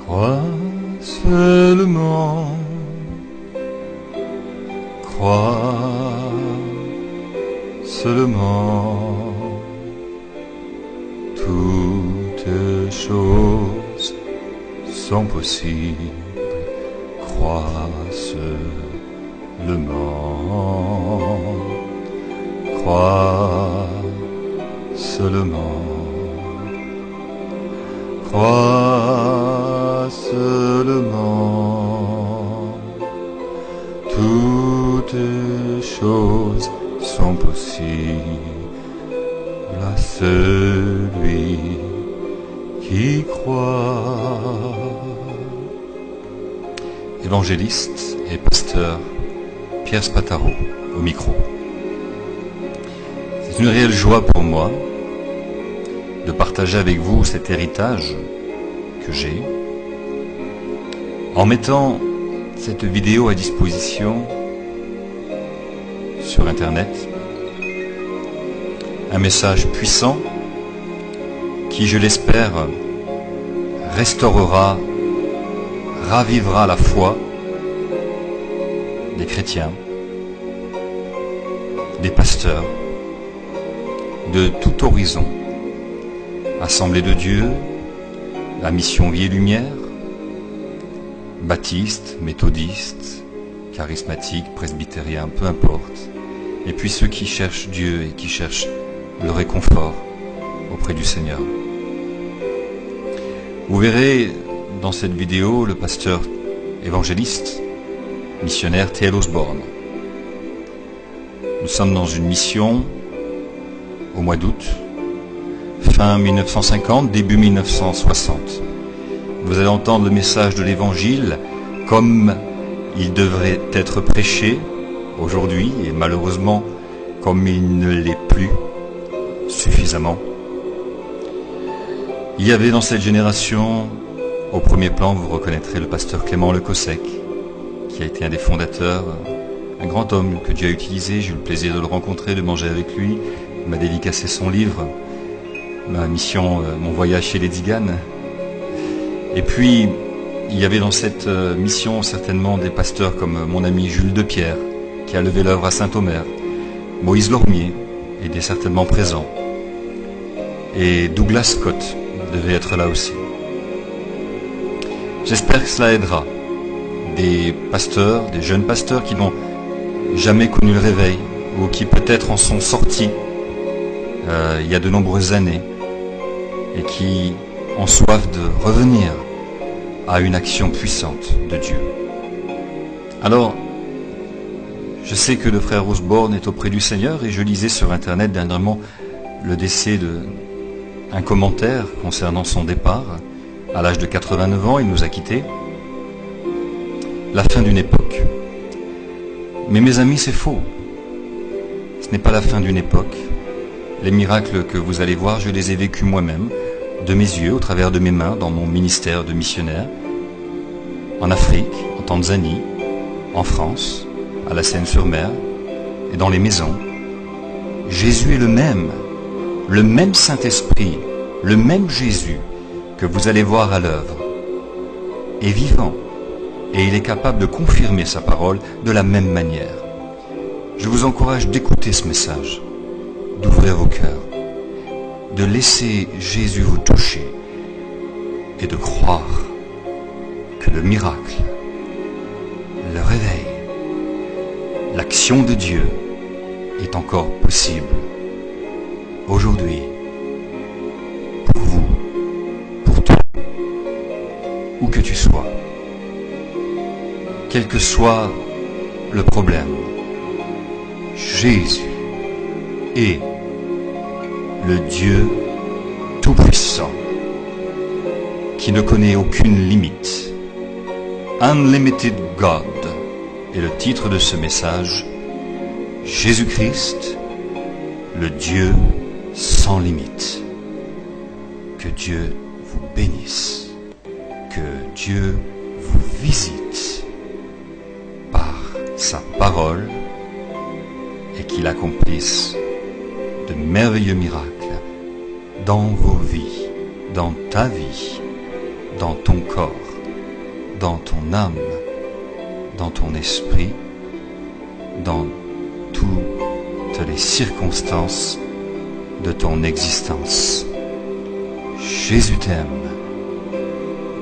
Crois seulement, crois seulement, toutes choses sont possibles. Crois seulement, crois seulement, crois seulement, toutes choses sont possibles à celui qui croit. Évangéliste et pasteur Pierre Spataro au micro. C'est une réelle joie pour moi de partager avec vous cet héritage que j'ai en mettant cette vidéo à disposition sur Internet. Un message puissant qui, je l'espère, restaurera, ravivera la foi des chrétiens, des pasteurs, de tout horizon. Assemblée de Dieu, la mission Vie et Lumière, baptistes, méthodistes, charismatiques, presbytériens, peu importe. Et puis ceux qui cherchent Dieu et qui cherchent le réconfort auprès du Seigneur. Vous verrez dans cette vidéo le pasteur évangéliste, missionnaire T.L. Osborne. Nous sommes dans une mission au mois d'août, fin 1950, début 1960. Vous allez entendre le message de l'Évangile comme il devrait être prêché aujourd'hui, et malheureusement comme il ne l'est plus suffisamment. Il y avait dans cette génération, au premier plan, vous reconnaîtrez le pasteur Clément Lecossec, qui a été un des fondateurs, un grand homme que Dieu a utilisé. J'ai eu le plaisir de le rencontrer, de manger avec lui. Il m'a dédicacé son livre, ma mission, mon voyage chez les Tziganes. Et puis, il y avait dans cette mission certainement des pasteurs comme mon ami Jules Depierre, qui a levé l'œuvre à Saint-Omer, Moïse Lormier était certainement présent, et Douglas Scott devait être là aussi. J'espère que cela aidera des pasteurs, des jeunes pasteurs qui n'ont jamais connu le réveil, ou qui peut-être en sont sortis il y a de nombreuses années, et qui ont soif de revenir à une action puissante de Dieu. Alors, je sais que le frère Osborne est auprès du Seigneur, et je lisais sur Internet dernièrement le décès d'un commentaire concernant son départ. À l'âge de 89 ans, il nous a quittés. La fin d'une époque. Mais mes amis, c'est faux. Ce n'est pas la fin d'une époque. Les miracles que vous allez voir, je les ai vécus moi-même, de mes yeux, au travers de mes mains, dans mon ministère de missionnaire, en Afrique, en Tanzanie, en France, à la Seine-sur-Mer et dans les maisons. Jésus est le même Saint-Esprit, le même Jésus que vous allez voir à l'œuvre, est vivant, et il est capable de confirmer sa parole de la même manière. Je vous encourage d'écouter ce message, d'ouvrir vos cœurs, de laisser Jésus vous toucher et de croire que le miracle, le réveil, l'action de Dieu est encore possible aujourd'hui pour vous, pour toi, où que tu sois, quel que soit le problème. Jésus est le Dieu Tout-Puissant qui ne connaît aucune limite. Unlimited God est le titre de ce message. Jésus-Christ, le Dieu sans limite. Que Dieu vous bénisse, que Dieu vous visite par sa parole et qu'il accomplisse de merveilleux miracles dans vos vies, dans ta vie, dans ton corps, dans ton âme, dans ton esprit, dans toutes les circonstances de ton existence. Jésus t'aime,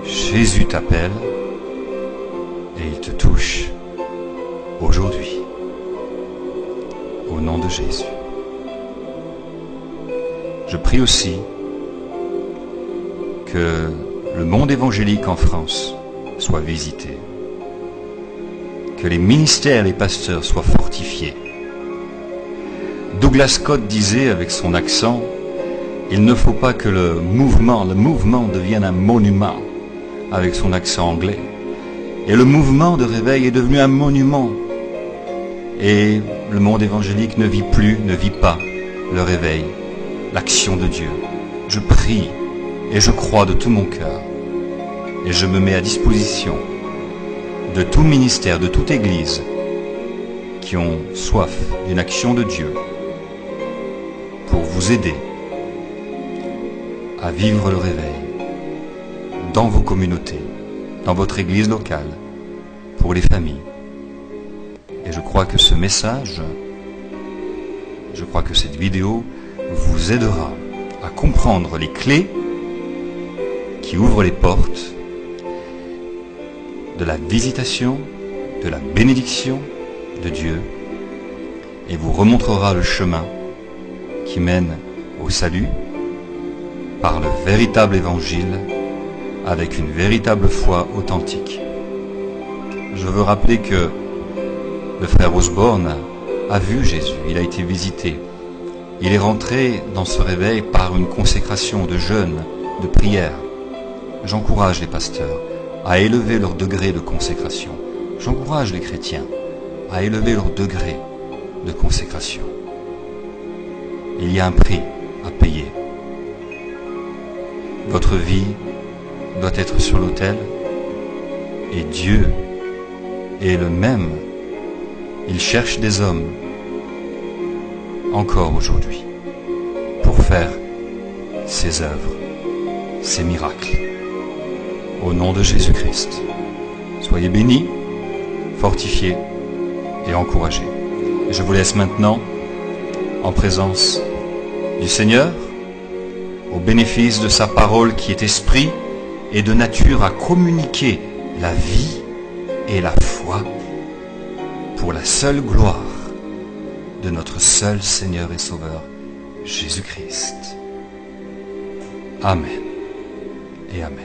Jésus t'appelle et il te touche aujourd'hui. Au nom de Jésus. Je prie aussi que le monde évangélique en France soit visité, que les ministères et les pasteurs soient fortifiés. Douglas Scott disait avec son accent, il ne faut pas que le mouvement devienne un monument, avec son accent anglais. Et le mouvement de réveil est devenu un monument. Et le monde évangélique ne vit pas le réveil, l'action de Dieu. Je prie et je crois de tout mon cœur. Et je me mets à disposition de tout ministère, de toute église qui ont soif d'une action de Dieu pour vous aider à vivre le réveil dans vos communautés, dans votre église locale, pour les familles. Et je crois que ce message, je crois que cette vidéo vous aidera à comprendre les clés qui ouvrent les portes de la visitation, de la bénédiction de Dieu, et vous remontrera le chemin qui mène au salut par le véritable évangile avec une véritable foi authentique. Je veux rappeler que le frère Osborne a vu Jésus, il a été visité. Il est rentré dans ce réveil par une consécration de jeûne, de prière. J'encourage les pasteurs à élever leur degré de consécration. J'encourage les chrétiens à élever leur degré de consécration. Il y a un prix à payer. Votre vie doit être sur l'autel et Dieu est le même. Il cherche des hommes encore aujourd'hui pour faire ses œuvres, ses miracles. Au nom de Jésus-Christ, soyez bénis, fortifiés et encouragés. Et je vous laisse maintenant en présence du Seigneur, au bénéfice de sa parole qui est esprit et de nature à communiquer la vie et la foi pour la seule gloire de notre seul Seigneur et Sauveur, Jésus-Christ. Amen et Amen.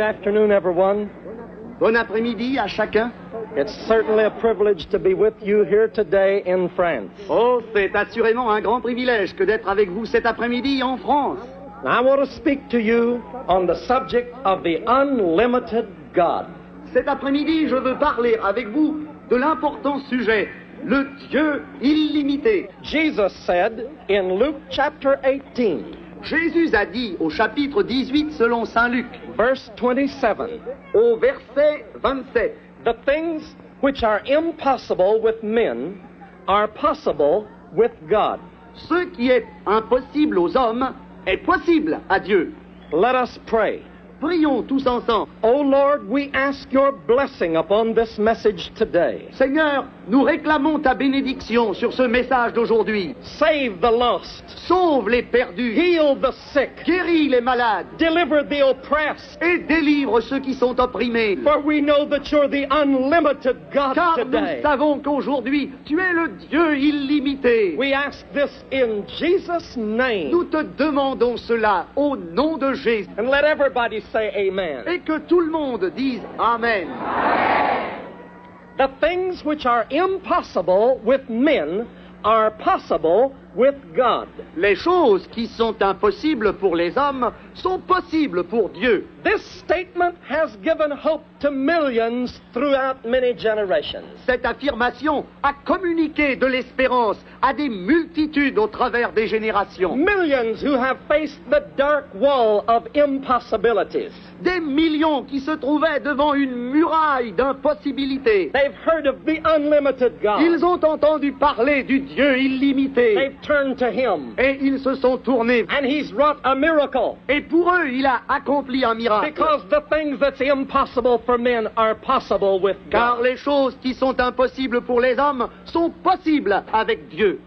afternoon, everyone. Bon après-midi à chacun. It's certainly a privilege to be with you here today in France. Oh, c'est assurément un grand privilège que d'être avec vous cet après-midi en France. I want to speak to you on the subject of the unlimited God. Cet après-midi, je veux parler avec vous de l'important sujet, le Dieu illimité. Jesus said in Luke chapter 18, Jésus a dit au chapitre 18 selon saint Luc, verse 27, au verset 27, the things which are impossible with men are possible with God. Ce qui est impossible aux hommes est possible à Dieu. Let us pray. Prions tous ensemble. O Lord, we ask your blessing upon this message today. Seigneur, nous réclamons ta bénédiction sur ce message d'aujourd'hui. Save the lost. Sauve les perdus. Heal the sick. Guéris les malades. Deliver the oppressed. Et délivre ceux qui sont opprimés. For we know that you're the unlimited God Car today. nous savons qu'aujourd'hui, tu es le Dieu illimité. We ask this in Jesus' name. Nous te demandons cela au nom de Jésus. And let everybody say amen. Et que tout le monde dise Amen. The things which are impossible with men are possible with God. Les choses qui sont impossibles pour les hommes sont possibles pour Dieu. This statement has given hope to millions throughout many generations. Cette affirmation a communiqué de l'espérance à des multitudes au travers des générations. Millions who have faced the dark wall of impossibilities. Des millions qui se trouvaient devant une muraille d'impossibilités. They've heard of the unlimited God. Ils ont entendu parler du Dieu illimité. They've turned to Him. Et ils se sont tournés. And He's wrought a miracle. Et pour eux, il a accompli un miracle. Because the things that's impossible for men are possible with Car God. les choses qui sont impossibles pour les hommes sont possibles avec Dieu.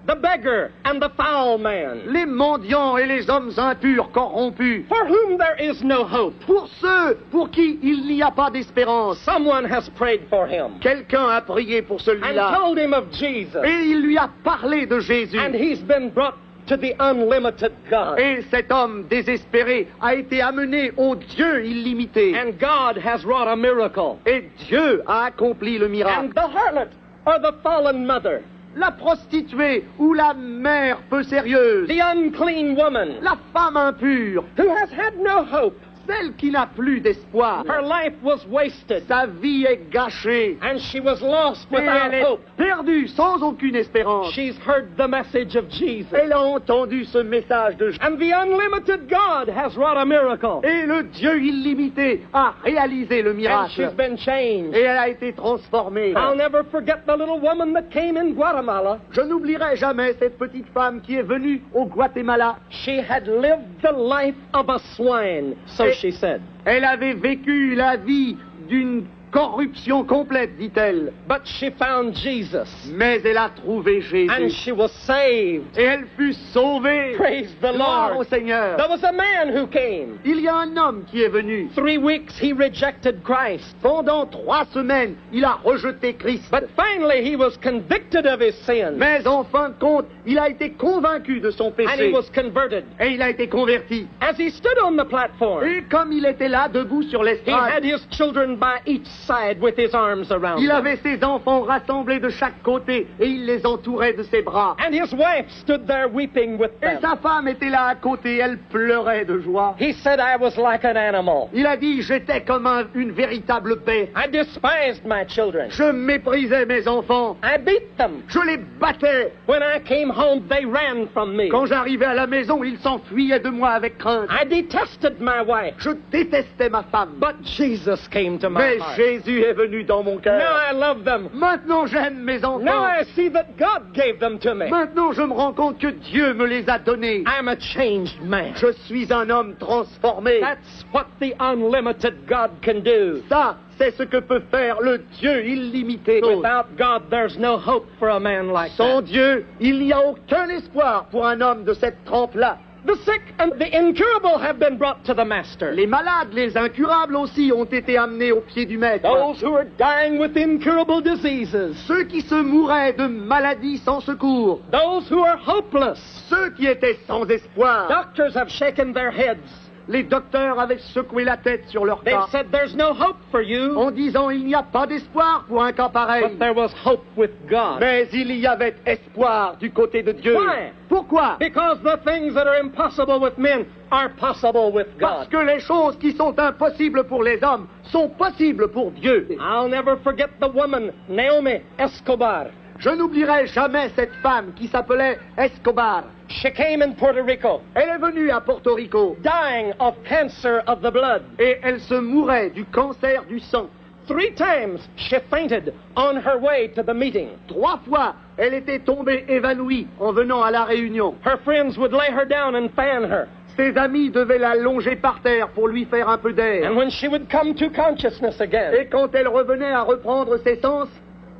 The beggar and the foul man, Les mendiants et les hommes impurs corrompus, for whom there is no hope. pour ceux pour qui il n'y a pas d'espérance. Someone has prayed for him Quelqu'un a prié pour and celui-là told him of Jesus. et il lui a parlé de Jésus. And he's been brought to the unlimited God. Et cet homme désespéré a été amené au Dieu illimité. And God has wrought a miracle. Et Dieu a accompli le And miracle. the harlot, or the fallen mother, La prostituée ou la mère peu sérieuse, the unclean woman, la femme impure, who has had no hope. celle qui n'a plus d'espoir. Her life was wasted, Sa vie est gâchée and she was lost et without elle est hope. perdue sans aucune espérance. She's heard the message of Jesus. Elle a entendu ce message de Jésus. And the unlimited God has wrought a miracle. Et le Dieu illimité a réalisé le And miracle. she's been changed. Et elle a été transformée. I'll never forget the little woman that came in Guatemala. Je n'oublierai jamais cette petite femme qui est venue au Guatemala. She had lived the life of a swine, so she said. Elle avait vécu la vie d'une corruption complète, dit-elle. But she found Jesus, Mais elle a trouvé and Jésus. she was saved. Et elle fut sauvée. Praise the Gloire au Lord. Seigneur. There was a man who came. Il y a un homme qui est venu. 3 weeks he rejected Christ. Pendant 3 semaines, il a rejeté Christ. But finally he was convicted of his sin. Mais en fin de compte, il a été convaincu de son And he péché. was converted. Et il a été converti. As he stood on the platform, Et comme il était là, debout sur he had l'estrade, his children by each side with his arms around il them. avait ses enfants rassemblés de chaque côté et il les entourait de ses bras. And his wife stood there weeping with Et them. sa femme était là à côté, elle pleurait de joie. He said, I was like an animal. Il a dit, j'étais comme une véritable bête. I despised my children. Je méprisais mes enfants. I beat them. Je les battais. When I came home, they ran from me. Quand j'arrivais à la maison, ils s'enfuyaient de moi avec crainte. I detested my wife. Je détestais ma femme. But Jesus came to my Mais heart. Jésus est venu dans mon Now cœur. I love them. Maintenant, j'aime mes Now enfants. I see that God gave them to me. Maintenant, je me rends compte que Dieu me les a donnés. I'm a changed man. Je suis un homme transformé. That's what the unlimited God can do. Ça, c'est ce que peut faire le Dieu illimité. Without God, there's no hope for a man like Sans that. Dieu, il n'y a aucun espoir pour un homme de cette trempe-là. The sick and the incurable have been brought to the Master. Les malades, les incurables aussi ont été amenés au pied du Maître. Those who are dying with incurable diseases. Ceux qui se mouraient de maladies sans secours. Those who are hopeless. Ceux qui étaient sans espoir. Doctors have shaken their heads. les docteurs avaient secoué la tête sur leur They've cas said there's no hope for you, en disant il n'y a pas d'espoir pour un cas pareil. but there was hope with God. Mais il y avait espoir du côté de Dieu. Why? Pourquoi? Because the things that are impossible with men are possible with Parce God. que les choses qui sont impossibles pour les hommes sont possibles pour Dieu. I'll never forget the woman, Naomi Escobar. Je n'oublierai jamais cette femme qui s'appelait Escobar. She came in Puerto Rico, Elle est venue à Porto Rico dying of cancer of the blood. et elle se mourait du cancer du sang. 3 times she fainted on her way to the meeting. 3 fois, elle était tombée évanouie en venant à la réunion. Her friends would lay her down and fan her. Ses amis devaient la longer par terre pour lui faire un peu d'air. And when she would come to consciousness again, Et quand elle revenait à reprendre ses sens,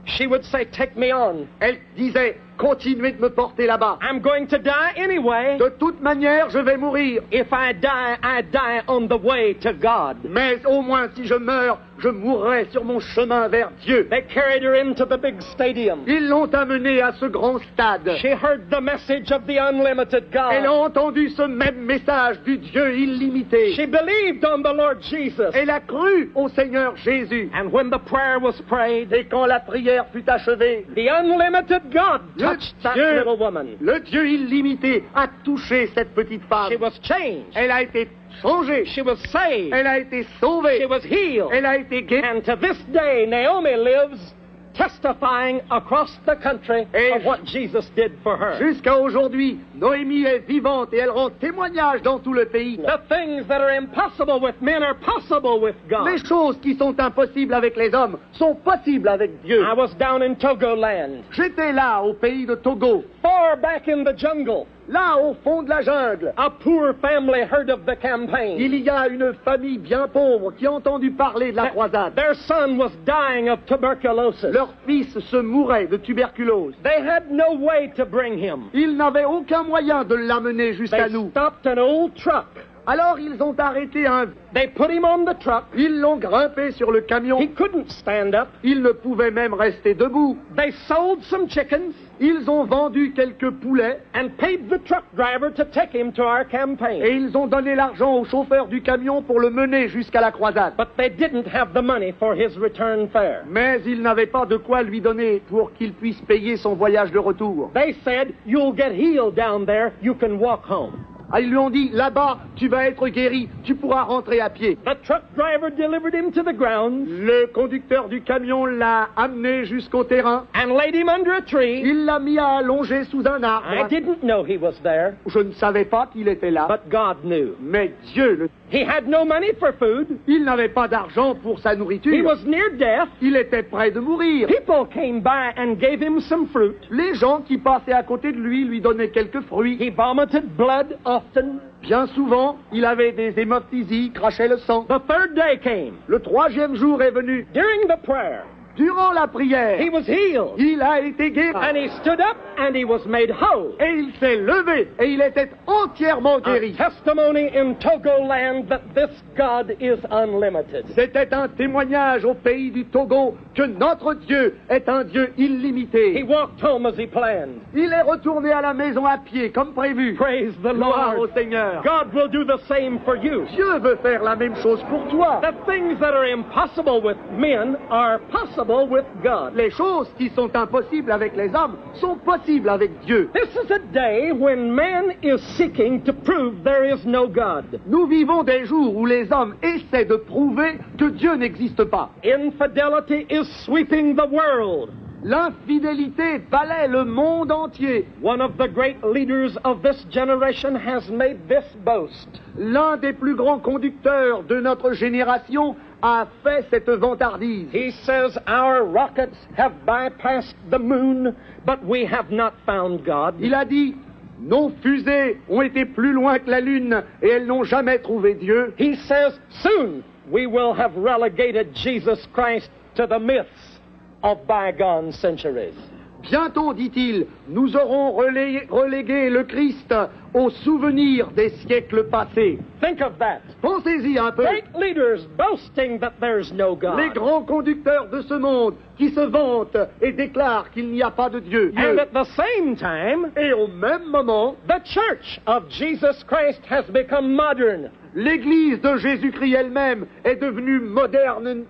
she would say, "Take me on. elle disait « Continuez de me porter là-bas. I'm going to die anyway. De toute manière, je vais mourir. If I die on the way to God." Mais au moins, si je meurs, je mourrai sur mon chemin vers Dieu. » They carried her into the big stadium. Ils l'ont amenée à ce grand stade. She heard the message of the unlimited Elle a God. entendu ce même message du Dieu illimité. She believed on the Lord Jesus. Elle a cru au Seigneur Jésus. And when the prayer was prayed, Et quand la prière fut achevée, the unlimited God touched that Dieu, little woman. le Dieu illimité a touché cette petite femme. She was changed. Elle a été changée. She was saved. Elle a été She sauvée. was healed. Elle a été guérie. And to this day, Naomi lives testifying across the country Et of what Jesus did for her. Jusqu'à aujourd'hui, Noémie est vivante et elle rend témoignage dans tout le pays. The things that are impossible with men are possible with God. Les choses qui sont impossibles avec les hommes sont possibles avec Dieu. I was down in Togoland, J'étais là, au pays de Togo, far back in the jungle. là, au fond de la jungle. A poor family heard of the campaign. Il y a une famille bien pauvre qui a entendu parler de la croisade. Their son was dying of tuberculosis. Leur fils se mourait de tuberculose. They had no way to bring him. Ils n'avaient aucun moyen de l'amener jusqu'à They nous. stopped an old truck. Alors ils ont arrêté un... They put him on the truck. Ils l'ont grimpé sur le camion. He couldn't stand up. Il ne pouvait même rester debout. They sold some chickens Ils ont vendu quelques poulets and paid the truck driver to take him to our campaign. et ils ont donné l'argent au chauffeur du camion pour le mener jusqu'à la croisade. But they didn't have the money for his return fare. Mais ils n'avaient pas de quoi lui donner pour qu'il puisse payer son voyage de retour. They said, "You'll get healed down there. You can walk home." Ah, ils lui ont dit, là-bas, tu vas être guéri, tu pourras rentrer à pied. The truck driver delivered him to the ground Le conducteur du camion l'a amené jusqu'au terrain. and laid him under a tree. Il l'a mis à allonger sous un I arbre. didn't know he was there, Je ne savais pas qu'il était là. but God knew. Mais Dieu, He had no money for food. il n'avait pas d'argent pour sa He nourriture. was near death. Il était près de mourir. People came by and gave him some fruit. Les gens qui passaient à côté de lui donnaient quelques fruits. He vomited blood often. Bien souvent, il avait des hémoptysies, crachait le sang. The third day came. Le 3e jour est venu. During the prayer, Durant la prière, he was healed. il a été guéri. And he stood up and he was made whole. Et il s'est levé et il était entièrement A guéri. testimony in Togoland that this God is unlimited. C'était un témoignage au pays du Togo que notre Dieu est un Dieu He illimité. walked home as he planned. Il est retourné à la maison à pied comme prévu. Praise the Gloire au Lord. Seigneur. God will do the same for you. Dieu veut faire la même chose pour toi. The things that are impossible with men are possible with God. Les choses qui sont impossibles avec les hommes sont possibles avec Dieu. This is a day when man is seeking to prove there is no God. Nous vivons des jours où les hommes essaient de prouver que Dieu n'existe pas. Infidelity is sweeping the world. L'infidélité balaie le monde entier. One of the great leaders of this generation has made this boast. L'un des plus grands conducteurs de notre génération a fait cette vantardise. He says our rockets have bypassed the moon, but we have not found God. Il a dit, nos fusées ont été plus loin que la Lune et elles n'ont jamais trouvé Dieu. He says soon we will have relegated Jesus Christ to the myths of bygone centuries. Bientôt, dit-il, nous aurons relégué le Christ aux souvenirs des siècles passés. Think of that. Pensez-y un peu. Great leaders boasting that there's no God. Les grands conducteurs de ce monde qui se vantent et déclarent qu'il n'y a pas de Dieu. And at the same time, Et au même moment, the church of Jesus Christ has become modern. l'Église de Jésus-Christ elle-même est devenue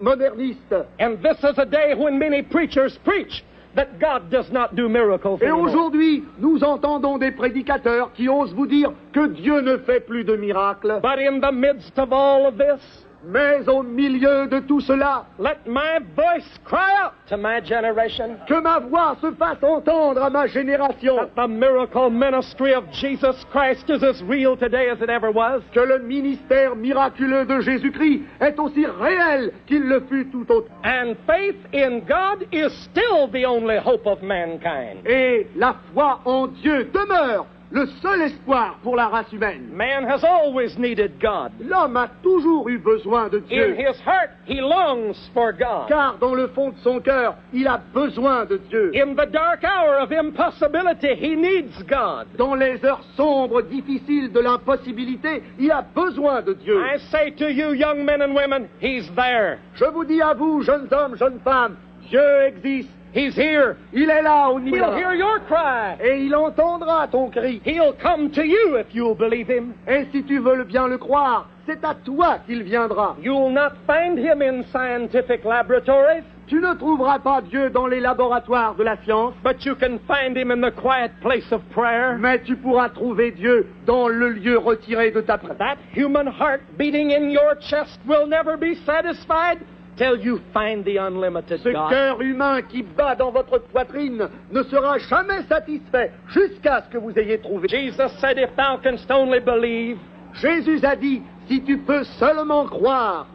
moderniste. And this is a day when many preachers preach that God does not do miracles Et anymore. aujourd'hui, nous entendons des prédicateurs qui osent vous dire que Dieu ne fait plus de miracles. But in the midst of all of this, Mais au milieu de tout cela, let my voice cry out to my generation que ma voix se fasse entendre à ma génération, that the miracle ministry of Jesus Christ is as real today as it ever was. que le ministère miraculeux de Jésus-Christ est aussi réel qu'il le fut tout autant. And faith in God is still the only hope of mankind. Et la foi en Dieu demeure le seul espoir pour la race humaine. Man has always needed God. L'homme a toujours eu besoin de In Dieu, his heart, he longs for God. car dans le fond de son cœur, il a besoin de Dieu. In the dark hour of impossibility, he needs God. Dans les heures sombres, difficiles de l'impossibilité, il a besoin de Dieu. I say to you, young men and women, he's there. Je vous dis à vous, jeunes hommes, jeunes femmes, Dieu existe. He's here. Il est là au He'll hear niveau. your cry. Et il entendra ton cri. He'll come to you if you'll believe him. Et si tu veux bien le croire, c'est à toi qu'il viendra. You'll not find him in scientific laboratories, Tu ne trouveras pas Dieu dans les laboratoires de la science, but you can find him in the quiet place of prayer. mais tu pourras trouver Dieu dans le lieu retiré de ta prière. That human heart beating in your chest will never be satisfied till you find the unlimited Ce God. cœur humain qui bat dans votre poitrine ne sera jamais satisfait jusqu'à ce que vous ayez trouvé. Jesus said, if thou canst only believe, Jésus a dit, si tu peux seulement croire,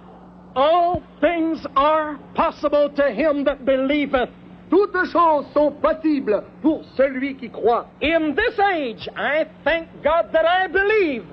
all things are possible to him that believeth. toutes choses sont possibles pour celui qui croit. In this age, I thank God that I believe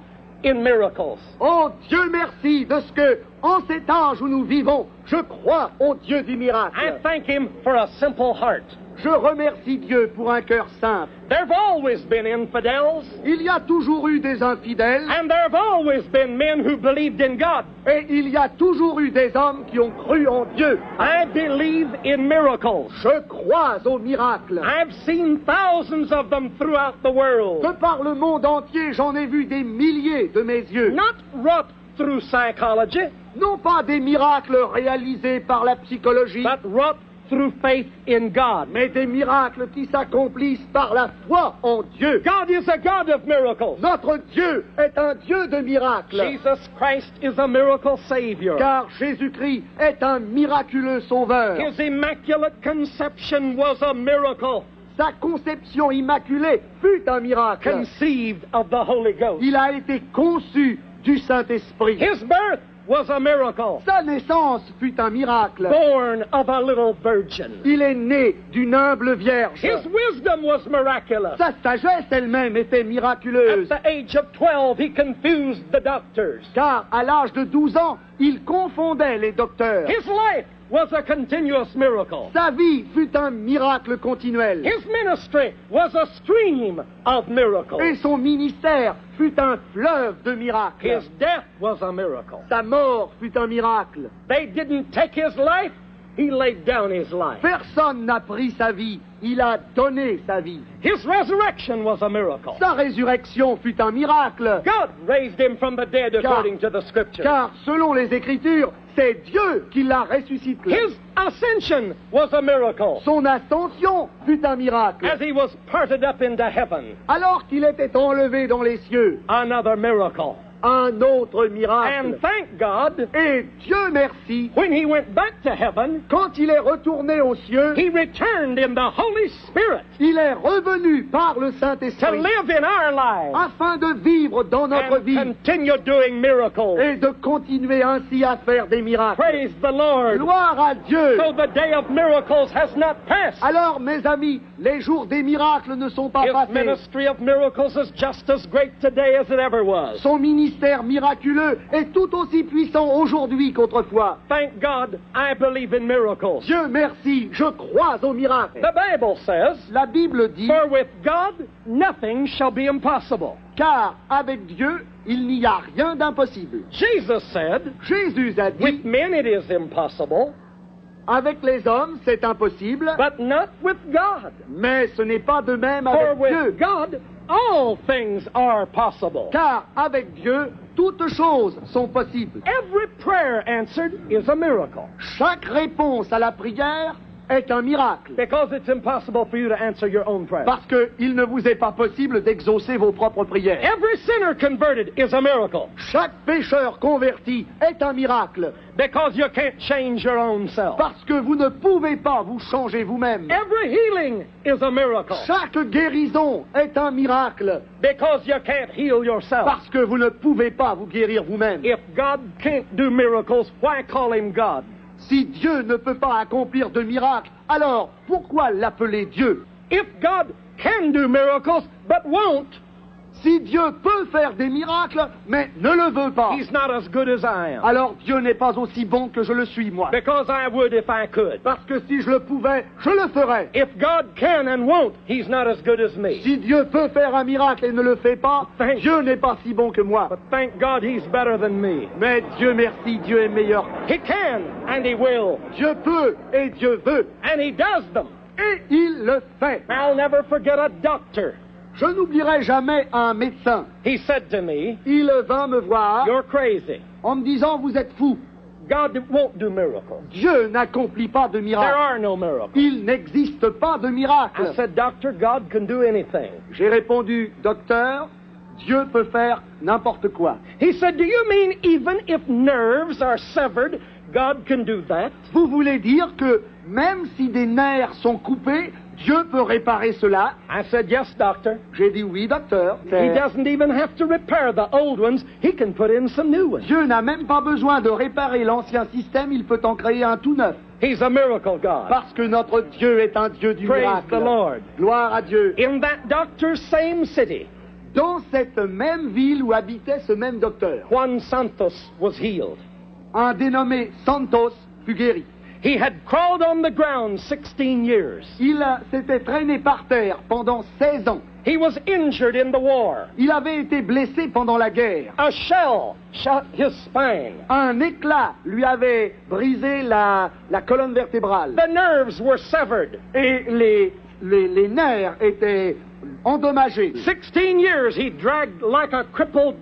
in miracles. Oh Dieu merci de ce que, en cet âge où nous vivons, je crois au Dieu du I miracle. thank him for a simple heart. Je remercie Dieu pour un cœur simple. There have always been infidels, Il y a toujours eu des infidèles and there have always been men who believed in God. et il y a toujours eu des hommes qui ont cru en Dieu. I believe in miracles. Je crois aux miracles. I've seen thousands of them throughout the world, De par le monde entier, j'en ai vu des milliers de mes yeux. not wrought through psychology, Non pas des miracles réalisés par la psychologie, but wrought through faith in God. mais des miracles qui s'accomplissent par la foi en Dieu. God is a God of miracles. Notre Dieu est un Dieu de miracles, Jesus Christ is a miracle Savior. car Jésus-Christ est un miraculeux sauveur. His immaculate conception was a miracle, Sa conception immaculée fut un miracle. conceived of the Holy Ghost. Il a été conçu du Saint-Esprit. His birth was a miracle, Sa naissance fut un miracle. born of a little virgin. Il est né d'une humble vierge. His wisdom was miraculous. Sa sagesse elle-même était At miraculeuse, the age of 12, he confused the doctors. car à l'âge de 12 ans, il confondait les docteurs. His life was a continuous miracle. Sa vie fut un miracle continuel. His ministry was a stream of Et miracles. son ministère fut un fleuve de miracles. His death was a miracle. Sa mort fut un miracle. They didn't take his life, he laid down his life. Personne n'a pris sa vie, il a donné sa vie. His resurrection was a miracle. Sa résurrection fut un miracle, God raised him from the dead according to the scriptures. car selon les Écritures, c'est Dieu qui l'a ressuscité. His ascension was a miracle Son ascension fut un miracle. as he was parted up into heaven. Alors qu'il était enlevé dans les cieux, Another miracle. un autre And miracle. thank God, Et Dieu merci, when he went back to heaven, quand il est retourné aux cieux, he returned in the Holy Spirit il est revenu par le to Saint-Esprit live in our lives afin de vivre dans notre and vie continue doing miracles. et de continuer ainsi à faire des miracles. Praise the Lord. Gloire à Dieu. So the day of miracles has not passed. Alors, mes amis, les jours des miracles ne sont pas His passés. ministry of miracles is just as great today as it ever was. Son ministère miraculeux est tout aussi puissant aujourd'hui qu'autrefois. Thank God, I believe in miracles. Dieu merci, je crois aux miracles. The Bible says, La Bible dit, for with God nothing shall be impossible. car avec Dieu, il n'y a rien d'impossible. Jesus said, Jésus a dit, with men it is impossible, avec les hommes, c'est impossible, but not with God. mais ce n'est pas de même For avec with Dieu. God all things are possible. Car avec Dieu, toutes choses sont possibles. Every prayer answered is a miracle. Chaque réponse à la prière est un miracle. Because it's impossible for you to answer your own prayer. Parce qu'il ne vous est pas possible d'exaucer vos propres prières. Every sinner converted is a miracle. Chaque pécheur converti est un miracle. Because you can't change your own self. Parce que vous ne pouvez pas vous changer vous-même. Every healing is a miracle. Chaque guérison est un miracle. Because you can't heal yourself. Parce que vous ne pouvez pas vous guérir vous-même. If God can't do miracles, why call him God? Si Dieu ne peut pas accomplir de miracles, alors pourquoi l'appeler Dieu? If God can do miracles but won't, Si Dieu peut faire des miracles, mais ne le veut pas, he's not as good as I am. alors Dieu n'est pas aussi bon que je le suis, moi. Because I would if I could. Parce que si je le pouvais, je le ferais. If God can and won't, he's not as good as me. Si Dieu peut faire un miracle et ne le fait pas, Dieu n'est pas si bon que moi. But thank God he's better than me. Mais Dieu merci, Dieu est meilleur. He can and he will. Dieu peut et Dieu veut. And he does them. Et il le fait. I'll never forget a doctor. Je n'oublierai jamais un médecin. He said to me, Il vint me voir "You're crazy. en me disant, vous êtes fou. God won't do miracles. Dieu n'accomplit pas de There miracles. are no miracles." Il n'existe pas de I miracle. said, "Doctor, God can do anything." J'ai répondu, docteur, Dieu peut faire n'importe quoi. He said, "Do you mean even if nerves are severed, God can do that?" Vous voulez dire que même si des nerfs sont coupés, Dieu peut réparer cela? I said, "Yes, doctor." J'ai dit oui, docteur. He doesn't even have to repair the old ones. He can put in some new ones. Dieu n'a même pas besoin de réparer l'ancien système, il peut en créer un tout neuf. He's a miracle God. Parce que notre Dieu est un Dieu du Praise miracle. the Lord. Gloire à Dieu. In that doctor's same city, Dans cette même ville où habitait ce même docteur, Juan Santos was healed. un dénommé Santos fut guéri. He had crawled on the ground 16 years. Il s'était traîné par terre pendant 16 ans. He was injured in the war. Il avait été blessé pendant la guerre. A shell shot his spine. Un éclat lui avait brisé la colonne vertébrale. The nerves were severed. Et les nerfs étaient endommagés. 16 years he dragged like a crippled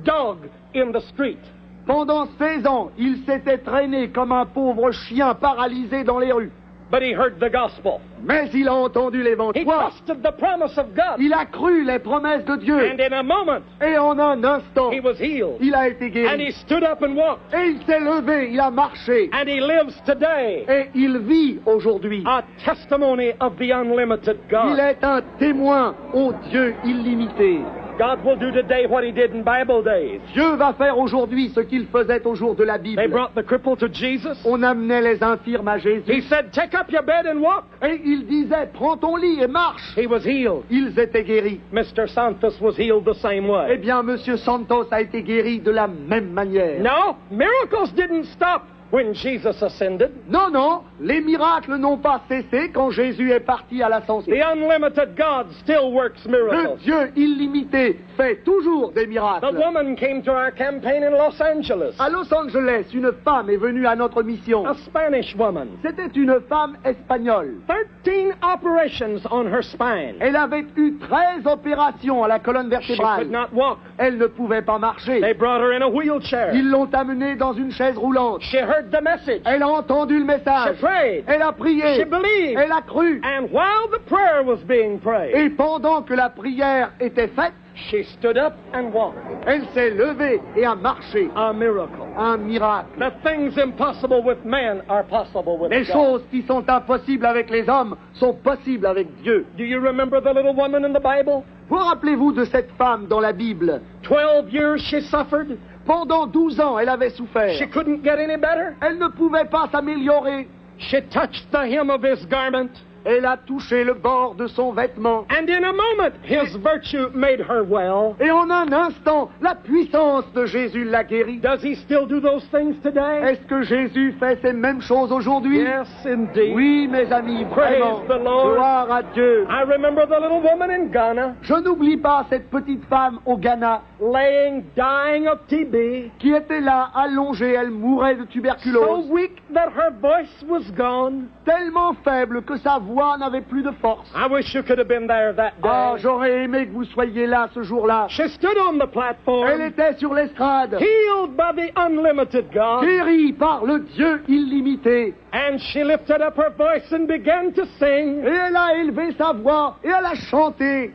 dog in the street. Pendant 16 ans, il s'était traîné comme un pauvre chien paralysé dans les rues. But he heard the gospel. Mais il a entendu He l'évangile. trusted the promise of God. Il a cru les promesses de Dieu. And in a moment, Et en un instant, he was healed. il a été And guéri. he stood up and walked. Et il s'est levé, il a marché. And he lives today. Et il vit aujourd'hui. A testimony of the unlimited Il God. est un témoin au Dieu illimité. God will do today what he did in Bible days. Dieu va faire aujourd'hui ce qu'il faisait au jour de la They Bible. brought the cripple to Jesus. On amenait les infirmes à He Jésus. said, "Take up your bed and walk." Et il disait, prends ton lit et marche. He was healed. Ils étaient guéris. Mr. Santos was healed the same Eh way. bien, Monsieur Santos a été guéri de la même manière. No, miracles didn't stop when Jesus ascended. Non, non, les miracles n'ont pas cessé quand Jésus est parti à l'ascension. The unlimited God still works Le miracles. Dieu illimité fait toujours des The miracles. woman came to our campaign in Los Angeles. À Los Angeles, une femme est venue à notre mission. A Spanish woman. C'était une femme espagnole. 13 operations on her spine. Elle avait eu 13 opérations à la colonne She could vertébrale. not walk. Elle ne pouvait pas They marcher. brought her in a wheelchair. Ils l'ont amenée dans une chaise roulante. She heard the message. Elle a entendu le She message. prayed. Elle a prié. She believed. Elle a cru. And while the prayer was being prayed, Et pendant que la prière était faite, she stood up and walked. elle s'est levée et a marché. A miracle. Un miracle. The things impossible with man are possible with Les God. choses qui sont impossibles avec les hommes sont possibles avec Dieu. Do you remember the little woman in the Bible? Vous rappelez-vous de cette femme dans la Bible? 12 years she suffered. Pendant 12 ans, elle avait souffert. She couldn't get any better. Elle ne pouvait pas s'améliorer. She touched the hem of his garment, Elle a touché le bord de son vêtement. and in a moment his virtue made her well. Et en un instant, la puissance de Jésus l'a guérie. Does he still do those things today? Est-ce que Jésus fait ces mêmes choses aujourd'hui? Yes, indeed. Oui, mes amis, Praise vraiment. the Lord. Gloire à Dieu. I remember the little woman in Ghana Je n'oublie pas cette petite femme au Ghana laying, dying of TB, qui était là, allongée, elle mourait de so tuberculose, weak that her voice was gone. tellement faible que sa voix voix n'avait plus de force. I wish you could have been there that Ah, day. j'aurais aimé que vous soyez là ce jour-là. She stood on the Elle platform, était sur l'estrade, healed by the unlimited God, guérie par le Dieu illimité. and she lifted up her voice and began to sing. Et elle a élevé sa voix et elle a chanté.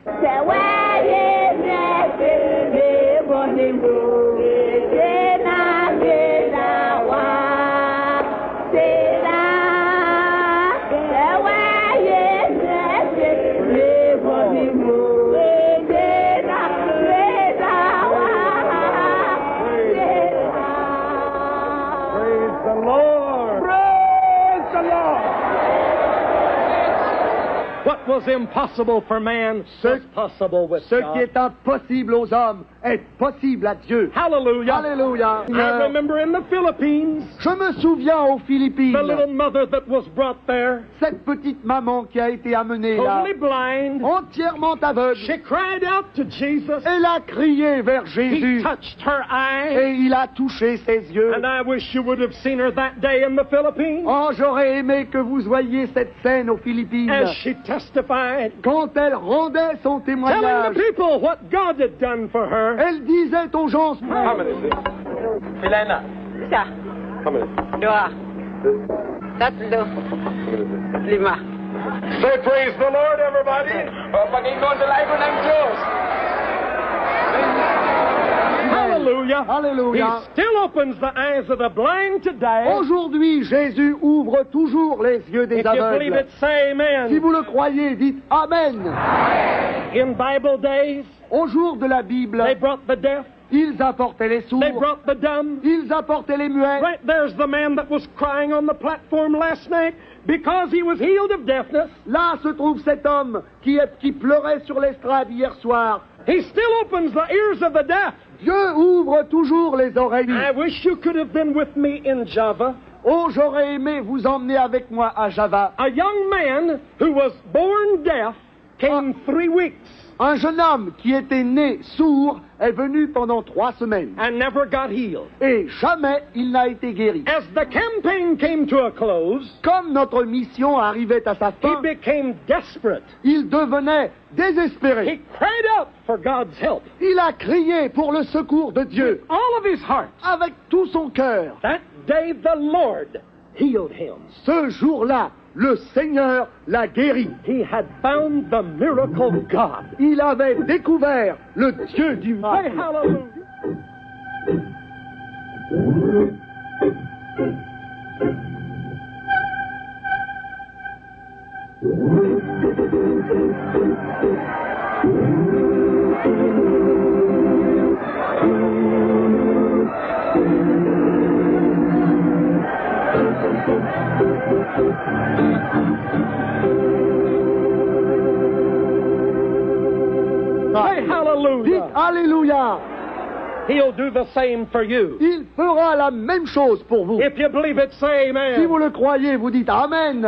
Praise the Lord. Praise the Lord. What was impossible for man was possible with Ce qui God. est impossible aux hommes est possible à Dieu. Hallelujah. Alléluia. I remember in the Philippines, Je me souviens aux Philippines, the little mother that was brought there, cette petite maman qui a été amenée là, totally blind. entièrement aveugle. She cried out to Jesus. Elle a crié vers He Jésus touched her eye. et il a touché ses yeux. And I wish you would have seen her that day in the Philippines Oh, j'aurais aimé que vous voyiez cette scène aux Philippines as she testified, quand elle rendait son telling témoignage. the people what God had done for her. Elle disait aux gens, Milena. Isa. Dua. Tatlo. Lima. Say praise the Lord, everybody. Pag-ingon sa live ng Diyos. Hallelujah. Alléluia. He still opens the eyes of the blind today. Aujourd'hui, Jésus ouvre toujours les yeux des If you believe aveugles. it, say Si amen. vous le croyez, dites Amen. In Bible days, Au jour de la Bible, they brought the deaf, ils apportaient les they sourds, brought the dumb. ils apportaient les muets. Right there's the man that was crying on the platform last night because he was healed of deafness. Là se trouve cet homme qui pleurait sur l'estrade hier soir. He still opens the ears of the deaf. Dieu ouvre toujours les oreilles. I wish you could have been with me in Java. Oh, j'aurais aimé vous emmener avec moi à Java. A young man who was born deaf came 3 weeks Un jeune homme qui était né sourd est venu pendant 3 semaines. and never got healed. Et jamais il n'a été guéri. As the campaign came to a close, Comme notre mission arrivait à sa he fin, became desperate. il devenait désespéré. He cried out for God's help. Il a crié pour le secours de Dieu All of his heart. avec tout son cœur. That day the Lord healed him. Ce jour-là, le Seigneur l'a guéri. He had found the miracle God. Il avait découvert le Dieu du Say miracle. hallelujah. Say Dites hallelujah. Alléluia. He'll do the same for you. Il fera la même chose pour vous. If you believe it, say Si amen. vous le croyez, vous dites Amen.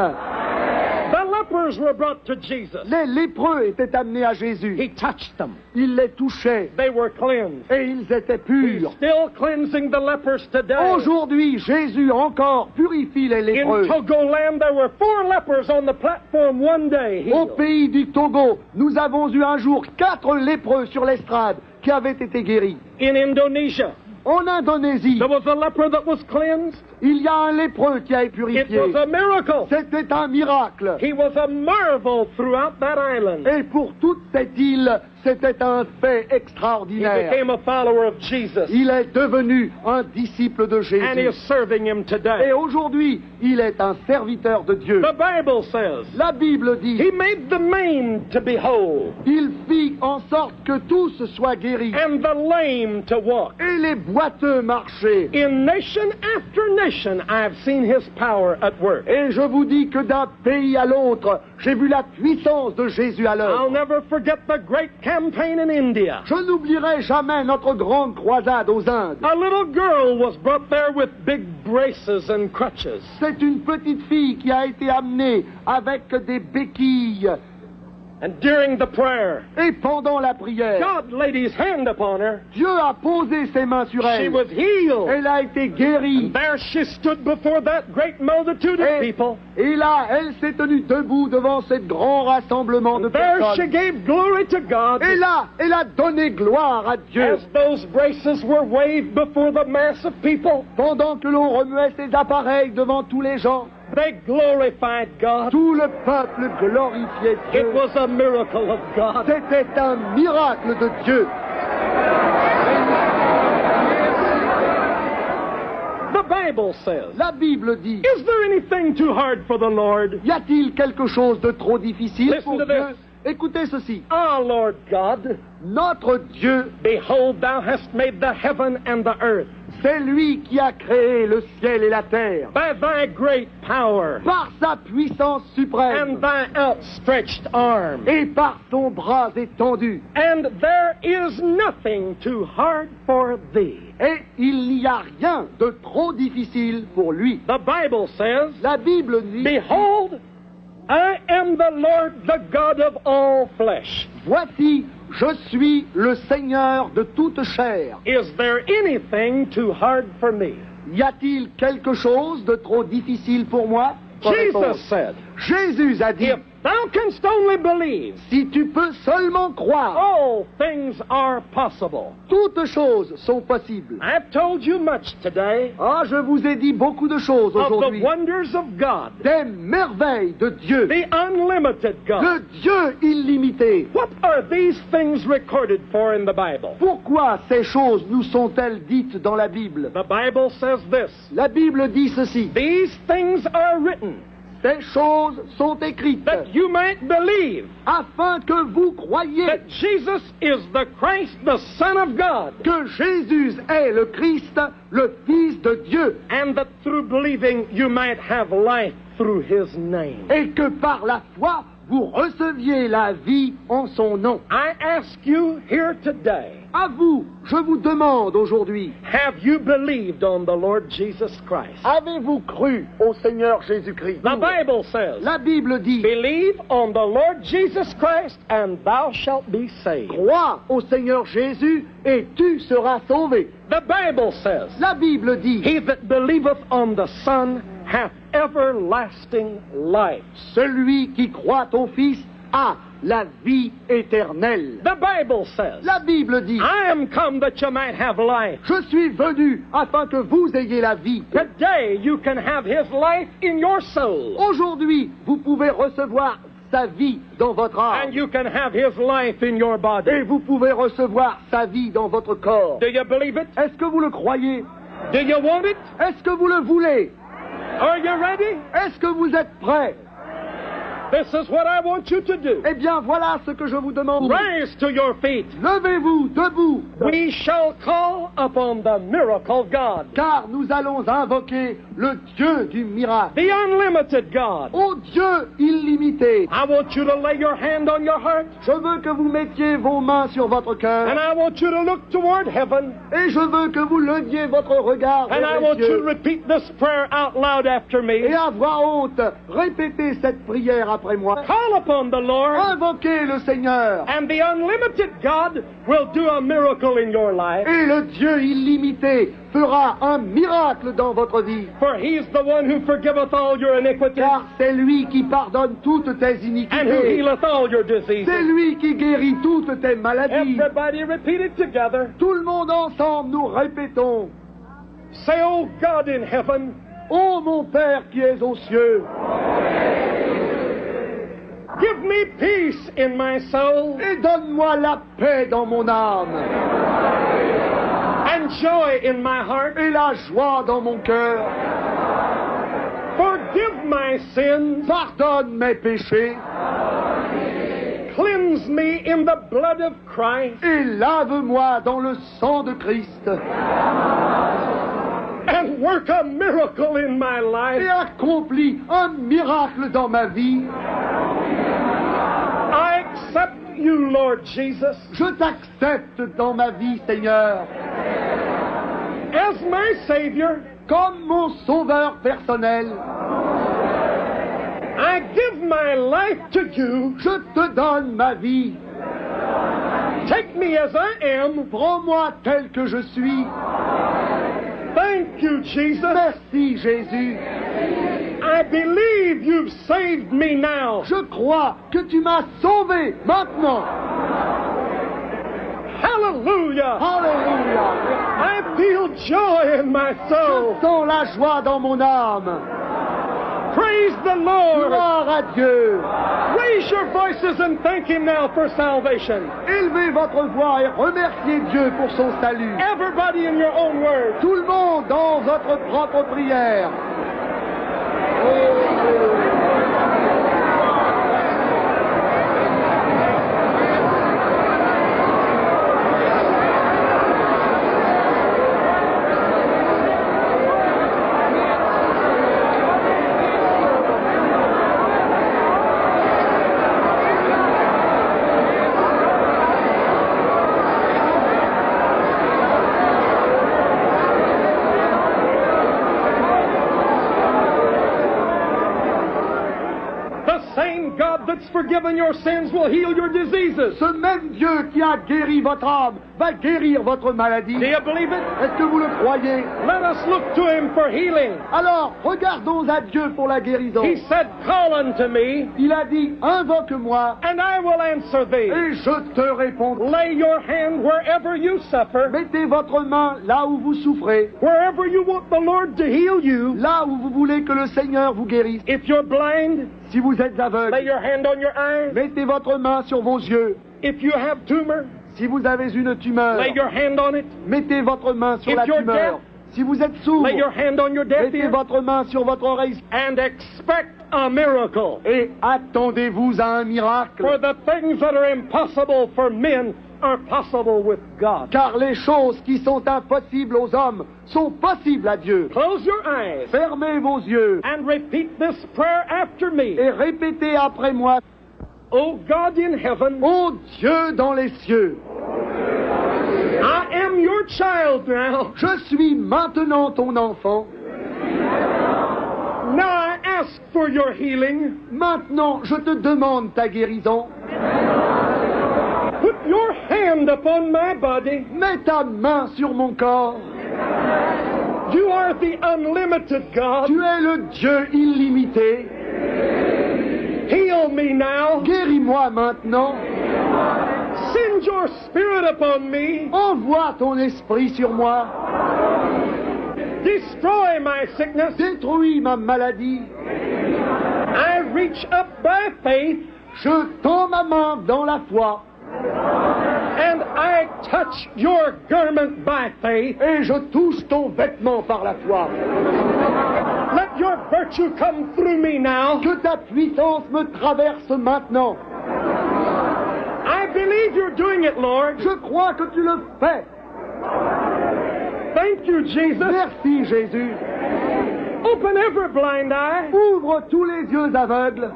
The lepers were brought to Jesus. Les lépreux étaient amenés à Jésus. He touched them. Il les touchait They were cleansed. et ils étaient He's purs. still cleansing the lepers today. Aujourd'hui, Jésus encore purifie les In lépreux. Togoland, there were 4 lepers on the platform one day. Au healed. pays du Togo, nous avons eu un jour 4 lépreux sur l'estrade qui avaient été guéris. In Indonesia, En Indonésie, there was a leper that was cleansed. il y a un lépreux qui a été It purifié. was a miracle. C'était un miracle. He was a marvel throughout that island. Et pour toute cette île, c'était un fait He extraordinaire. became a follower of Jesus. Il est devenu un disciple de And he is Jésus. serving him Et today. aujourd'hui, il est un serviteur de Dieu. The Bible says La Bible dit, he made the maimed to be whole il fit en sorte que tous soient guéris and the lame to walk. et les boiteux marchaient. In nation after nation, I've seen his power at work. Et je vous dis que d'un pays à l'autre, j'ai vu la puissance de Jésus à I'll l'œuvre. never forget the great campaign in India. Je n'oublierai jamais notre grande croisade aux Indes. A little girl was brought there with big braces and crutches. C'est une petite fille qui a été amenée avec des béquilles. And during the prayer, Et pendant la prière, God laid his hand upon her. Dieu a posé ses mains sur She elle. was healed. Elle a été guérie. There she stood before that great multitude of Et people. Et là, elle s'est tenue debout devant ce grand rassemblement de There she personnes. gave glory to God. Et là, elle a donné gloire à Dieu. As those braces were waved before the mass of people, Pendant que l'on remuait ses appareils devant tous les gens, they glorified God. tout le peuple glorifiait It Dieu. was a miracle of God. C'était un miracle de Dieu. The Bible says, La Bible dit, is there anything too hard for the Lord? y a-t-il quelque chose de trop difficile Listen pour to Dieu? this. Écoutez ceci. Ah, Lord God, Notre Dieu, behold, thou hast made the heaven and the earth c'est lui qui a créé le ciel et la terre. by thy great power Par sa puissance and suprême thy outstretched arm. et par son bras étendu. And there is nothing too hard for thee. Et il n'y a rien de trop difficile pour lui. The Bible says, La Bible dit, behold, I am the Lord, the God of all flesh. voici, je suis le Seigneur de toute chair. Is there anything too hard for me? Y a-t-il quelque chose de trop difficile pour moi? Jesus said, Jésus a dit, if thou canst only believe, si tu peux seulement croire, all things are possible. toutes choses sont possibles. I've told you much today Ah, je vous ai dit beaucoup de choses of the aujourd'hui. wonders of God, Des merveilles de Dieu, the unlimited God. de Dieu illimité. What are these things recorded for in the Bible? Pourquoi ces choses nous sont-elles dites dans la Bible? The Bible says this, La Bible dit ceci. these things are written Ces choses sont écrites that you might believe afin que vous croyiez that Jesus is the Christ, the Son of God, que Jésus est le Christ, le Fils de Dieu, and that through believing you might have life through His name. et que par la foi vous receviez la vie en son nom. I ask you here today, À vous, je vous demande aujourd'hui, have you believed on the Lord Jesus Christ? avez-vous cru au Seigneur Jésus-Christ? The Bible says, La Bible dit, believe on the Lord Jesus Christ and thou shalt be saved. crois au Seigneur Jésus et tu seras sauvé. The Bible says, La Bible dit, he that believeth on the Son hath everlasting life. celui qui croit au Fils a la vie éternelle. The Bible says, La Bible dit, I am come that you might have life. je suis venu afin que vous ayez la vie. Today you can have his life in your soul. Aujourd'hui, vous pouvez recevoir sa vie dans votre âme. And you can have his life in your Et body. vous pouvez recevoir sa vie dans votre corps. Do you believe it? Est-ce que vous le croyez? Do you want it? Est-ce que vous le voulez? Are you ready? Est-ce que vous êtes prêts? This is what I want you to do. Eh bien, voilà ce que je vous demande. Rise to your feet. Levez-vous debout, We shall call upon the miracle God, car nous allons invoquer le Dieu du miracle. the unlimited God. Ô Dieu illimité, I want you to lay your hand on your heart, je veux que vous mettiez vos mains sur votre and cœur, I want you to look toward heaven, et je veux que vous leviez votre regard and I vers les want you to cieux. repeat this prayer out loud after me. Et à voix haute, répétez cette prière après moi. Call upon the Lord, Invoquez le Seigneur, and the unlimited God will do a miracle in your life, et le Dieu illimité fera un miracle dans votre vie. for He's the one who forgiveth all your iniquities Car c'est lui qui pardonne toutes tes and who iniquités. healeth all your diseases. C'est lui qui guérit toutes tes maladies. Everybody repeat it together. Tout le monde ensemble, nous répétons. Say, oh God in heaven, Ô mon Père qui es aux cieux, give me peace in my soul et donne-moi la paix dans mon âme, and joy in my heart. et la joie dans mon cœur. Forgive my sins. Pardonne mes péchés, Cleanse me in the blood of Christ, et lave-moi dans le sang de Christ, and work a miracle in my et life. accomplis un miracle dans ma vie. I accept you, Lord Jesus, Je t'accepte dans ma vie, Seigneur, as my Savior. comme mon sauveur personnel. I give my life to you. Je te donne ma vie. Take me as I am. Prends-moi tel que je suis. Thank you, Jesus. Merci, Jésus. I I believe you've saved me now. Je crois que tu m'as sauvé maintenant. Hallelujah. Alléluia. I feel joy in my soul. Je sens la joie dans mon âme. Praise the Lord. Gloire à Dieu. Raise your voices and thank Him now for salvation. Élevez votre voix et remerciez Dieu pour son salut. Everybody in your own words. Tout le monde dans votre propre prière. God that's forgiven your sins will heal your diseases. Ce même Dieu qui a guéri votre âme va guérir votre maladie. Do you believe it? Est-ce que vous le croyez? Let us look to Him for healing. Alors, regardons à Dieu pour la guérison. He said, call unto me. Il a dit, invoque-moi, and I will answer thee. Et je te répondrai. Lay your hand wherever you suffer. Mettez votre main là où vous souffrez. Wherever you want the Lord to heal you. Là où vous voulez que le Seigneur vous guérisse. If you're blind, si vous êtes aveugle, lay your hand on your eyes. Mettez votre main sur vos yeux. If you have tumor, si vous avez une tumeur, lay your hand on it. Mettez votre main sur la tumeur. Deaf, si vous êtes sourd, lay your hand on your deaf mettez ear. votre main sur votre oreille. And expect a miracle. Et attendez-vous à un miracle. For the things that are impossible for men are possible with God. Car les choses qui sont impossibles aux hommes sont possibles à Dieu. Close your eyes. Fermez vos yeux. And repeat this prayer after me. Et répétez après moi. O God in heaven. Ô Dieu dans les cieux. I am your child now. Je suis maintenant ton enfant. Now I ask for your healing. Maintenant, je te demande ta guérison. Put your hand upon my body. Mets ta main sur mon corps. You are the unlimited God. Tu es le Dieu illimité. Heal me now. Guéris-moi maintenant. Send your spirit upon me. Envoie ton esprit sur moi. Destroy my sickness. Détruis ma maladie. I reach up by faith. Je tends ma main dans la foi. And I touch your garment by faith. Et je touche ton vêtement par la foi. Let your virtue come through me now. Que ta puissance me traverse maintenant. I believe you're doing it, Lord. Je crois que tu le fais. Thank you, Jesus. Merci, Jésus. Open every blind eye. Ouvre tous les yeux aveugles.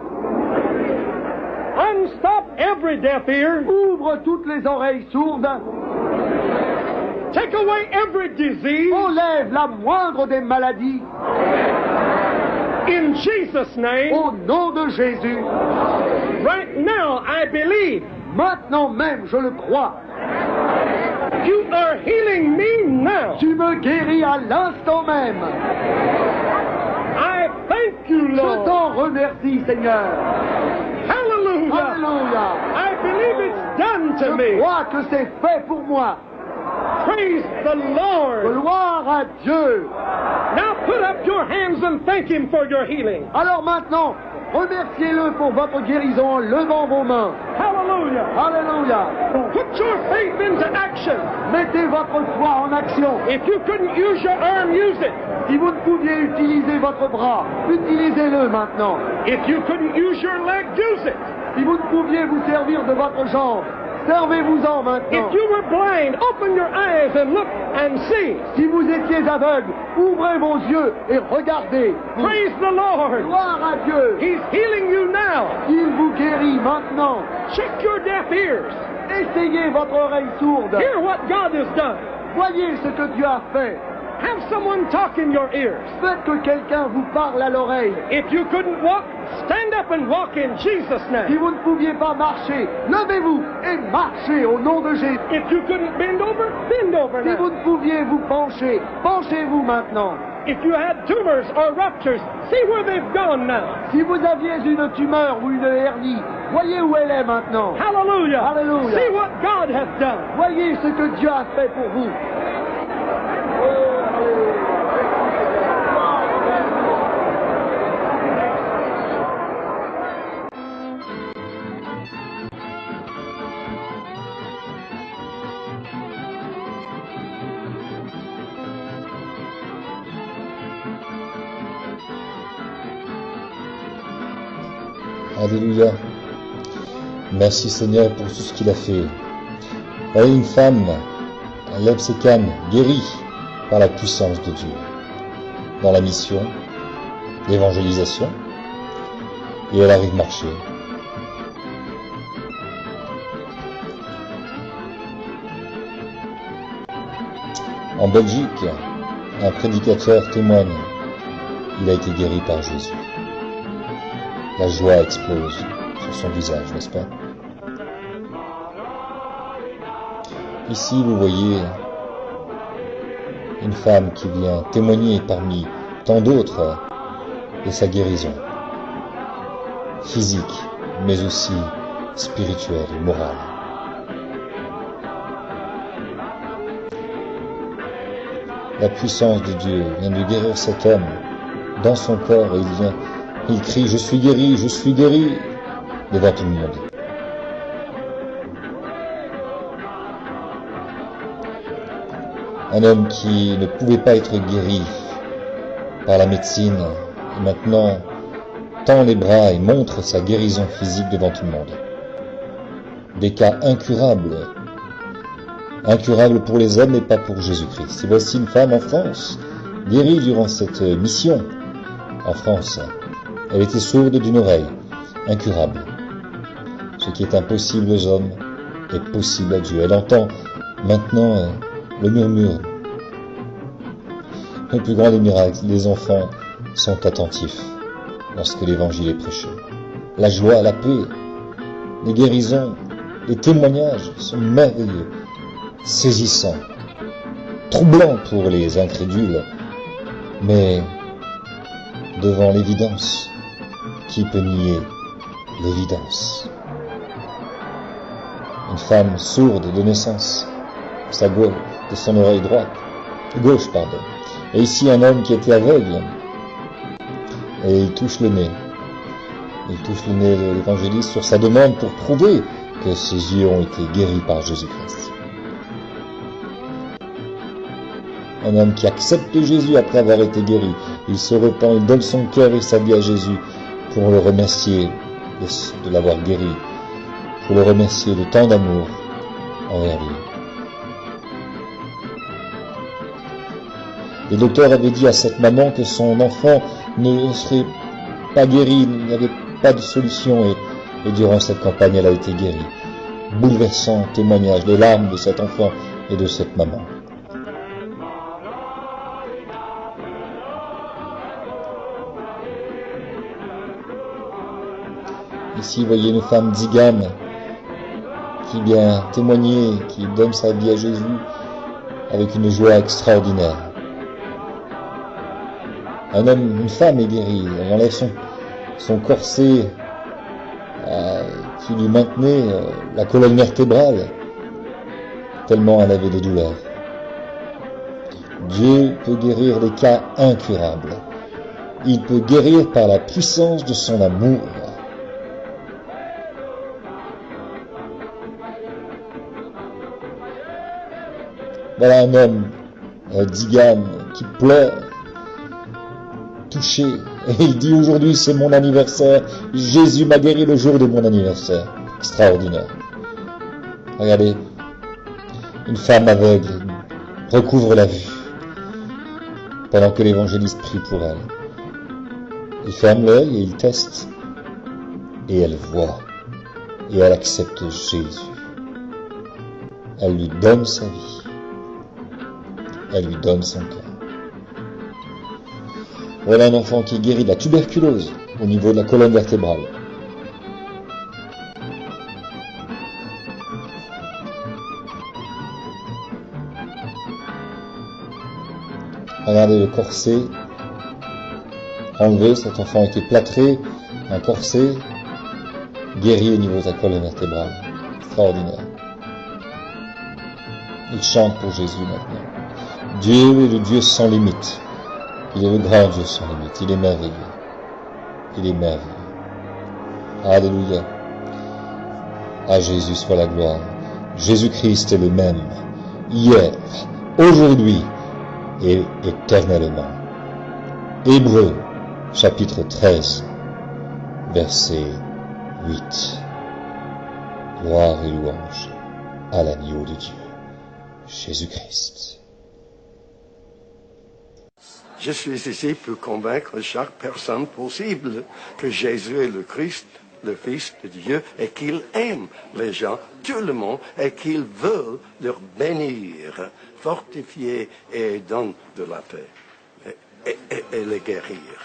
Unstop every deaf ear. Ouvre toutes les oreilles sourdes. Take away every disease. Enlève la moindre des maladies. In Jesus' name. Au nom de Jésus. Right now, I believe. Maintenant même, je le crois. You are healing me now. Tu me guéris à l'instant même. I thank you, Lord. Je t'en remercie, Seigneur. Hallelujah. Alléluia. I believe it's done to Je me. crois que c'est fait pour moi. Praise the Lord. Gloire à Dieu. Now put up your hands and thank Him for your healing. Alors maintenant, remerciez-le pour votre guérison en levant vos mains. Hallelujah. Alléluia. Put your faith into action. Mettez votre foi en action. If you couldn't use your arm, use it. Si vous ne pouviez utiliser votre bras, utilisez-le maintenant. If you couldn't use your leg, use it. Si vous ne pouviez vous servir de votre jambe, servez-vous-en maintenant. If you were blind, open your eyes and look and see. Si vous étiez aveugle, ouvrez vos yeux et regardez. Praise the Lord. Gloire à Dieu. He's healing you now. Il vous guérit maintenant. Check your deaf ears. Essayez votre oreille sourde. Hear what God has done. Voyez ce que Dieu a fait. Have someone talk in your ears. Faites que quelqu'un vous parle à l'oreille. If you couldn't walk, stand up and walk in Jesus' Si name. vous ne pouviez pas marcher, levez-vous et marchez au nom de Jésus. If you couldn't bend over Si vous now. ne pouviez vous pencher, penchez-vous maintenant. If you had tumors or ruptures, see where they've gone now. Si vous aviez une tumeur ou une hernie, voyez où elle est maintenant. Hallelujah. Hallelujah. See what God has done. Voyez ce que Dieu a fait pour vous. Alléluia. Merci Seigneur pour tout ce qu'il a fait. Voyez une femme, elle lève ses cannes, guérie par la puissance de Dieu, dans la mission d'évangélisation, et elle arrive marcher. En Belgique, un prédicateur témoigne, il a été guéri par Jésus. La joie explose sur son visage, n'est-ce pas? Ici, vous voyez une femme qui vient témoigner parmi tant d'autres de sa guérison, physique, mais aussi spirituelle et morale. La puissance de Dieu vient de guérir cet homme dans son corps et il crie « Je suis guéri, je suis guéri » devant tout le monde. Un homme qui ne pouvait pas être guéri par la médecine, et maintenant tend les bras et montre sa guérison physique devant tout le monde. Des cas incurables pour les hommes et pas pour Jésus-Christ. Et voici une femme en France, guérie durant cette mission. En France, elle était sourde d'une oreille, incurable. Ce qui est impossible aux hommes est possible à Dieu. Elle entend maintenant le murmure. Le plus grand des miracles, les enfants sont attentifs lorsque l'évangile est prêché. La joie, la paix, les guérisons, les témoignages sont merveilleux, saisissants, troublants pour les incrédules, mais devant l'évidence, qui peut nier l'évidence? Une femme sourde de naissance, de son oreille gauche, Et ici un homme qui était aveugle, et il touche le nez. Il touche le nez de l'évangéliste sur sa demande pour prouver que ses yeux ont été guéris par Jésus-Christ. Un homme qui accepte Jésus après avoir été guéri. Il se repent, il donne son cœur et sa vie à Jésus pour le remercier de l'avoir guéri, pour le remercier de tant d'amour envers lui. Les docteurs avaient dit à cette maman que son enfant ne serait pas guéri, il n'y avait pas de solution et durant cette campagne, elle a été guérie. Bouleversant témoignage, les larmes de cet enfant et de cette maman. Ici, vous voyez une femme tzigane qui vient témoigner, qui donne sa vie à Jésus avec une joie extraordinaire. Un homme, une femme est guérie, elle enlève son corset qui lui maintenait la colonne vertébrale, tellement elle avait des douleurs. Dieu peut guérir des cas incurables. Il peut guérir par la puissance de son amour. Voilà un homme, tzigane, qui pleure, touché, et il dit aujourd'hui c'est mon anniversaire, Jésus m'a guéri le jour de mon anniversaire. Extraordinaire. Regardez, une femme aveugle recouvre la vue pendant que l'évangéliste prie pour elle. Il ferme l'œil et il teste, et elle voit, et elle accepte Jésus. Elle lui donne sa vie. Elle lui donne son cœur. Voilà un enfant qui est guéri de la tuberculose au niveau de la colonne vertébrale. Regardez le corset enlevé, cet enfant a été plâtré, un corset guéri au niveau de la colonne vertébrale. Extraordinaire. Il chante pour Jésus maintenant. Dieu est le Dieu sans limite. Il est le grand Dieu sans limite. Il est merveilleux. Il est merveilleux. Alléluia. À Jésus soit la gloire. Jésus-Christ est le même, hier, aujourd'hui et éternellement. Hébreux, chapitre 13, verset 8. Gloire et louange à l'agneau de Dieu, Jésus-Christ. Je suis ici pour convaincre chaque personne possible que Jésus est le Christ, le Fils de Dieu, et qu'il aime les gens, tout le monde, et qu'il veut leur bénir, fortifier et donner de la paix, et les guérir.